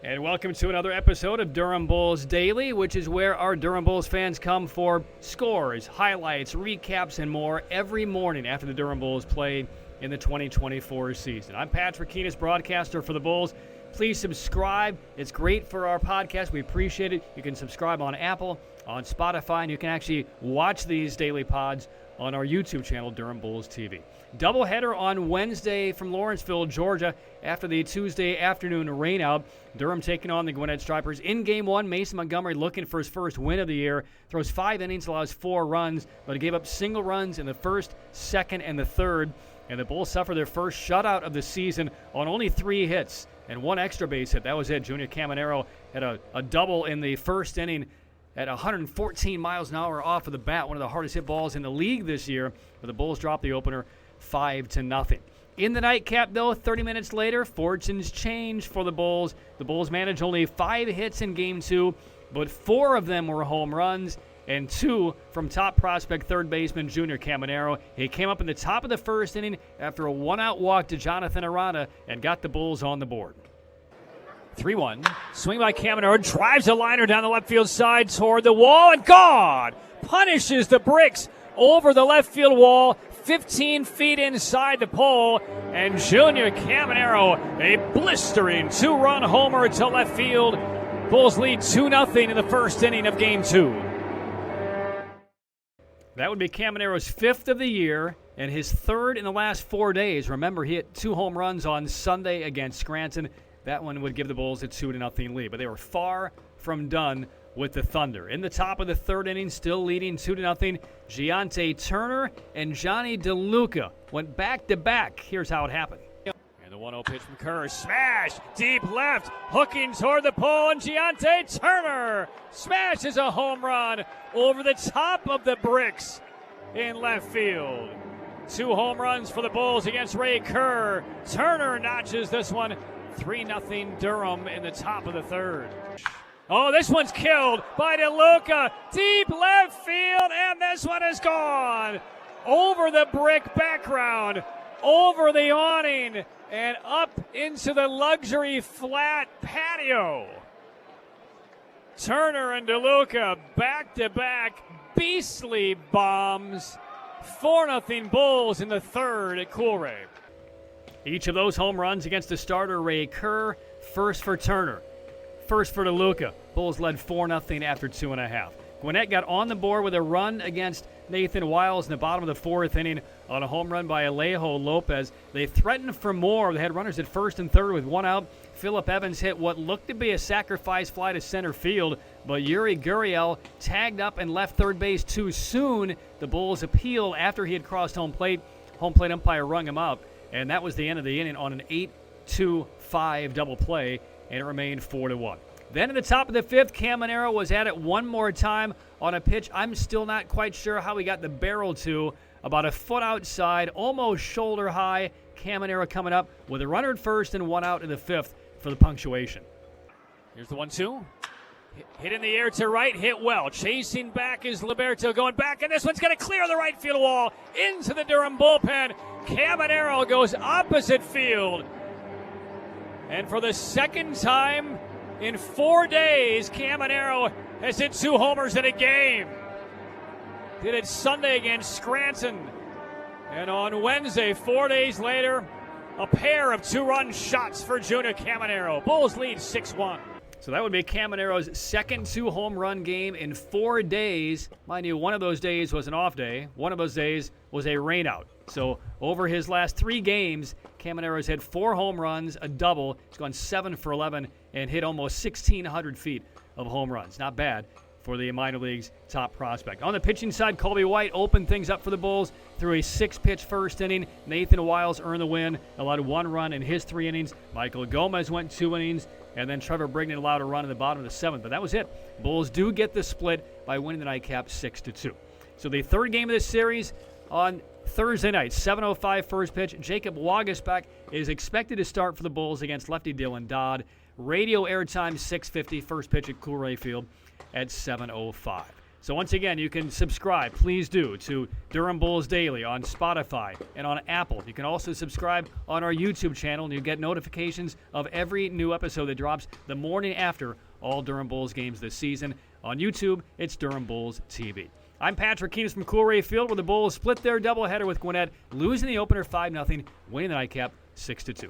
And welcome to another episode of Durham Bulls Daily, which is where our Durham Bulls fans come for scores, highlights, recaps, and more every morning after the Durham Bulls play in the 2024 season. I'm Patrick Keenis, broadcaster for the Bulls. Please subscribe. It's great for our podcast. We appreciate it. You can subscribe on Apple, on Spotify, and you can actually watch these daily pods on our YouTube channel, Durham Bulls TV. Doubleheader on Wednesday from Lawrenceville, Georgia, after the Tuesday afternoon rainout. Durham taking on the Gwinnett Stripers. In Game 1, Mason Montgomery looking for his first win of the year. Throws 5 innings, allows 4 runs, but he gave up single runs in the first, second, and the third. And the Bulls suffered their first shutout of the season on only 3 hits and 1 extra base hit. That was it. Junior Caminero had a double in the first inning at 114 miles an hour off of the bat, one of the hardest hit balls in the league this year. But the Bulls dropped the opener 5-0. In the nightcap, though, 30 minutes later, fortunes changed for the Bulls. The Bulls managed only 5 hits in Game 2, but 4 of them were home runs, and 2 from top prospect third baseman Junior Caminero. He came up in the top of the first inning after a 1-out walk to Jonathan Arana and got the Bulls on the board. 3-1. Swing by Caminero. Drives a liner down the left field side toward the wall, and gone! Punishes the bricks over the left field wall, 15 feet inside the pole, and Junior Caminero, a blistering 2-run homer to left field. Bulls lead 2-0 in the first inning of Game 2. That would be Caminero's 5th of the year and his 3rd in the last 4 days. Remember, he hit 2 home runs on Sunday against Scranton. That one would give the Bulls a 2-0 lead, but they were far from done with the Thunder. In the top of the 3rd inning, still leading 2-0, Gionti, Turner, and Jonny DeLuca went back-to-back. Here's how it happened. And the 1-0 pitch from Kerr. Smash! Deep left, hooking toward the pole, and Gionti Turner smashes a home run over the top of the bricks in left field. 2 home runs for the Bulls against Ray Kerr. Turner notches this one. 3-0 Durham in the top of the 3rd. Oh, this one's killed by DeLuca. Deep left field, and this one is gone. Over the brick background, over the awning, and up into the luxury flat patio. Turner and DeLuca back-to-back beastly bombs. 4-0 Bulls in the 3rd at Coolray. Each of those home runs against the starter Ray Kerr. First for Turner, first for DeLuca. Bulls led 4-0 after 2.5. Gwinnett got on the board with a run against Nathan Wiles in the bottom of the 4th inning on a home run by Alejo Lopez. They threatened for more. They had runners at first and third with 1 out. Phillip Evans hit what looked to be a sacrifice fly to center field, but Yuri Gurriel tagged up and left third base too soon. The Bulls appealed after he had crossed home plate. Home plate umpire rung him up, and that was the end of the inning on an 8-2-5 double play, and it remained 4-1. Then at the top of the 5th, Caminero was at it one more time on a pitch I'm still not quite sure how he got the barrel to. About a foot outside, almost shoulder high. Caminero coming up with a runner at first and 1 out in the 5th for the punctuation. Here's the 1-2. Hit in the air to right, hit well. Chasing back is Liberto going back, and this one's going to clear the right field wall into the Durham bullpen. Caminero goes opposite field. And for the 2nd time in 4 days, Caminero has hit 2 homers in a game. Did it Sunday against Scranton. And on Wednesday, 4 days later, a pair of 2-run shots for Junior Caminero. Bulls lead 6-1. So that would be Caminero's 2nd 2-home run game in 4 days. Mind you, one of those days was an off day. One of those days was a rainout. So over his last 3 games, Caminero's had 4 home runs, a double. He's gone 7 for 11 and hit almost 1,600 feet of home runs. Not bad for the minor league's top prospect. On the pitching side, Colby White opened things up for the Bulls through a 6-pitch first inning. Nathan Wiles earned the win, allowed 1 run in his 3 innings. Michael Gomez went 2 innings, and then Trevor Brignan allowed a run in the bottom of the 7th. But that was it. Bulls do get the split by winning the nightcap 6-2. So the 3rd game of this series on Thursday night, 7:05 first pitch. Jacob Waguespack is expected to start for the Bulls against lefty Dylan Dodd. Radio airtime 6:50 first pitch at Coolray Field at 7:05. So once again, you can subscribe, please do, to Durham Bulls Daily on Spotify and on Apple. You can also subscribe on our YouTube channel, and you get notifications of every new episode that drops the morning after all Durham Bulls games this season. On YouTube, it's Durham Bulls TV. I'm Patrick Keenes from Coolray Field, where the Bulls split their doubleheader with Gwinnett, losing the opener 5-0, winning the nightcap 6-2.